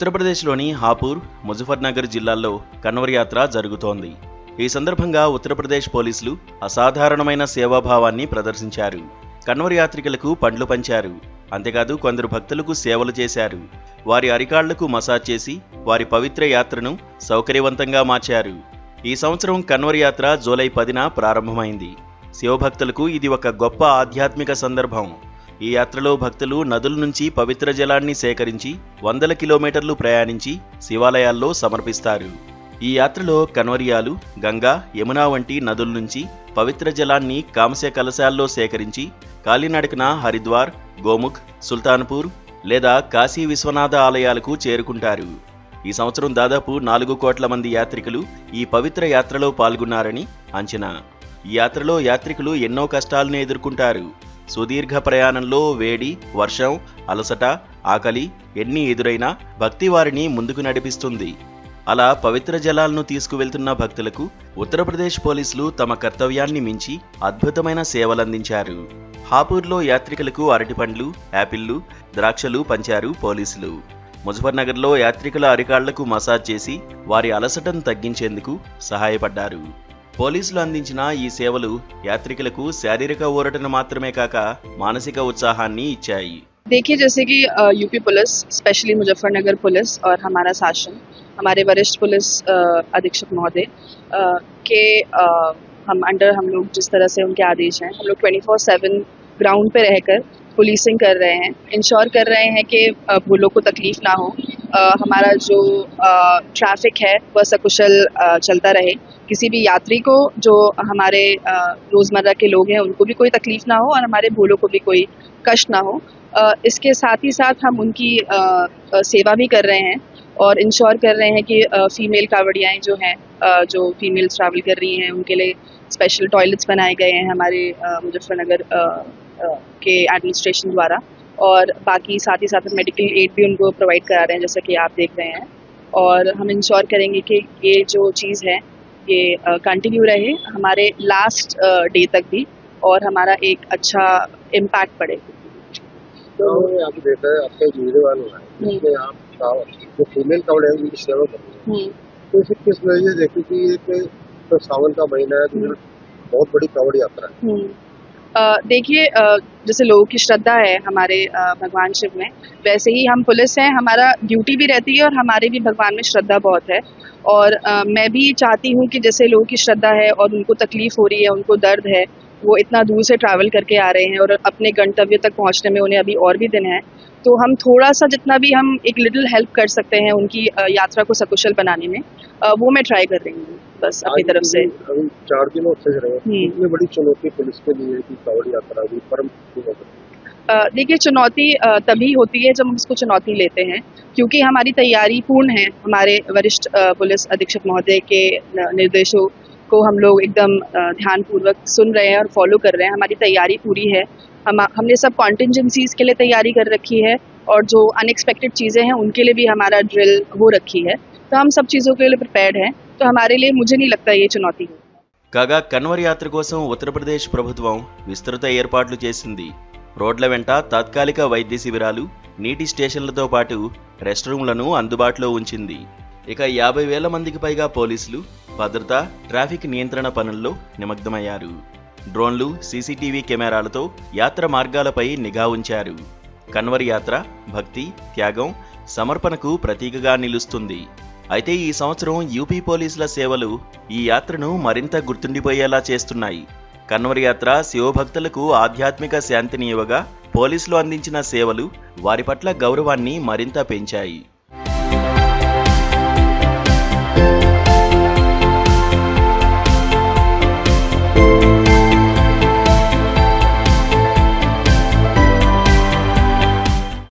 ఉత్తరప్రదేశ్లోని హాపూర్, ముజఫర్నగర్ జిల్లాల్లో కన్వర్ యాత్ర జరుగుతోంది. ఈ సందర్భంగా ఉత్తరప్రదేశ్ పోలీసులు అసాధారణమైన సేవాభావాన్ని ప్రదర్శించారు. కన్వర్ యాత్రికులకు పండ్లు పంచారు. అంతేకాదు కొందరు భక్తులకు సేవలు చేశారు. వారి అరికాళ్లకు మసాజ్ చేసి వారి పవిత్ర యాత్రను సౌకర్యవంతంగా మార్చారు. ఈ సంవత్సరం కన్వర్ యాత్ర జూలై 10న ప్రారంభమైంది. శివభక్తులకు ఇది ఒక గొప్ప ఆధ్యాత్మిక సందర్భం. ఈ యాత్రలో భక్తులు నదుల నుంచి పవిత్ర జలాన్ని సేకరించి వందల కిలోమీటర్లు ప్రయాణించి శివాలయాల్లో సమర్పిస్తారు. ఈ యాత్రలో కన్వర్యాలు, గంగా, యమునా వంటి నదుల నుంచి పవిత్ర జలాన్ని కాంస్య కలశాల్లో సేకరించి కాలినడకన హరిద్వార్, గోముఖ్, సుల్తాన్పూర్ లేదా కాశీ విశ్వనాథ ఆలయాలకు చేరుకుంటారు. ఈ సంవత్సరం దాదాపు 4 కోట్ల మంది యాత్రికులు ఈ పవిత్ర యాత్రలో పాల్గొన్నారని అంచనా. ఈ యాత్రలో యాత్రికులు ఎన్నో కష్టాలను ఎదుర్కొంటారు. సుదీర్ఘ ప్రయాణంలో వేడి, వర్షం, అలసట, ఆకలి ఎన్ని ఎదురైనా భక్తి వారిని ముందుకు నడిపిస్తుంది. అలా పవిత్ర జలాలను తీసుకువెళ్తున్న భక్తులకు ఉత్తరప్రదేశ్ పోలీసులు తమ కర్తవ్యాన్ని మించి అద్భుతమైన సేవలందించారు. హాపూర్లో యాత్రికులకు అరటిపండ్లు, యాపిళ్లు, ద్రాక్షలు పంచారు పోలీసులు. ముజఫర్నగర్లో యాత్రికుల అరికాళ్లకు మసాజ్ చేసి వారి అలసటను తగ్గించేందుకు సహాయపడ్డారు. పోలీసులు అందించిన ఈ సేవలు యాత్రికులకు శారీరక ఊరటను మాత్రమే కాక మానసిక ఉత్సాహాన్ని ఇచ్చాయి. देखिए, जैसे कि UP police, specially Muzaffarnagar police और हमारा शासन, हमारे वरिष्ठ पुलिस अधीक्षक महोदय के हम लोग जिस तरह से उनके आदेश हैं, हम लोग 24/7 ग्राउंड पे रहकर पुलिसिंग कर रहे हैं, इंश्योर कर रहे हैं कि भूलों को तकलीफ ना हो, हमारा जो ट्रैफिक है वह सकुशल चलता रहे, किसी भी यात्री को, जो हमारे रोज़मर्रा के लोग हैं, उनको भी कोई तकलीफ ना हो और हमारे भूलों को भी कोई कष्ट ना हो। इसके साथ ही साथ हम उनकी सेवा भी कर रहे हैं और इंश्योर कर रहे हैं कि फीमेल कावड़ियाएँ जो हैं, जो फीमेल्स ट्रैवल कर रही हैं, उनके लिए स्पेशल टॉयलेट्स बनाए गए हैं हमारे मुजफ्फरनगर के एडमिनिस्ट्रेशन द्वारा, और बाकी साथ ही साथ मेडिकल एड भी उनको प्रोवाइड करा रहे हैं, जैसा कि आप देख रहे हैं। और हम इंश्योर करेंगे कि ये जो चीज़ है ये कंटिन्यू रहे हमारे लास्ट डे तक भी, और हमारा एक अच्छा इम्पैक्ट पड़े। तो आप देखा है आपका वीडियो हो रहा है, इसमें आप जो फीमेल कावड़ है उनकी सेवा कर रहे हैं, तो इसे किस वजह से देखिए कि एक तो सावन का महीना है, तो बहुत बड़ी कावड़ यात्रा है। देखिए, जैसे लोगों की श्रद्धा है हमारे भगवान शिव में, वैसे ही हम पुलिस हैं, हमारा ड्यूटी भी रहती है और हमारे भी भगवान में श्रद्धा बहुत है। और मैं भी चाहती हूँ कि जैसे लोगों की श्रद्धा है और उनको तकलीफ हो रही है, उनको दर्द है, वो इतना दूर से ट्रैवल करके आ रहे हैं और अपने गंतव्य तक पहुँचने में उन्हें अभी और भी दिन है, तो हम थोड़ा सा जितना भी हम एक लिटिल हेल्प कर सकते हैं उनकी यात्रा को सकुशल बनाने में, वो मैं ट्राई कर रही हूँ बस अपनी तरफ से। अभी 4 दिनों से इतनी बड़ी चुनौती पुलिस के लिए कि कावड़ यात्रा भी परम। देखिए, चुनौती तभी होती है जब हम उसको चुनौती लेते हैं, क्योंकि हमारी तैयारी पूर्ण है। हमारे वरिष्ठ पुलिस अधीक्षक महोदय के निर्देशों को हम लोग एकदम ध्यानपूर्वक सुन रहे हैं और फॉलो कर रहे हैं। हमारी तैयारी पूरी है। हमने सब कॉन्टिंजेंसीज के लिए तैयारी कर रखी है और जो अनएक्सपेक्टेड चीज़ें हैं उनके लिए भी हमारा ड्रिल हो रखी है, तो हम सब चीज़ों के लिए प्रिपेयर्ड हैं। तो हमारे लिए, मुझे नहीं लगता ये चुनौती है। కాగా కన్వర్ యాత్ర కోసం ఉత్తరప్రదేశ్ ప్రభుత్వం విస్తృత ఏర్పాట్లు చేసింది. రోడ్ల వెంట తాత్కాలిక వైద్య శిబిరాలు, నీటి స్టేషన్లతో పాటు రెస్ట్ రూమ్లను అందుబాటులో ఉంచింది. ఇక 50,000 మందికి పైగా పోలీసులు భద్రత, ట్రాఫిక్ నియంత్రణ పనుల్లో నిమగ్నమయ్యారు. డ్రోన్లు, సీసీటీవీ కెమెరాలతో యాత్ర మార్గాలపై నిఘా ఉంచారు. కన్వర్ యాత్ర భక్తి, త్యాగం, సమర్పణకు ప్రతీకగా నిలుస్తుంది. అయితే ఈ సంవత్సరం యూపీ పోలీసుల సేవలు ఈ యాత్రను మరింత గుర్తుండిపోయేలా చేస్తున్నాయి. కన్వర్ యాత్ర శివభక్తులకు ఆధ్యాత్మిక శాంతిని ఇవ్వగా, పోలీసులు అందించిన సేవలు వారి పట్ల గౌరవాన్ని మరింత పెంచాయి.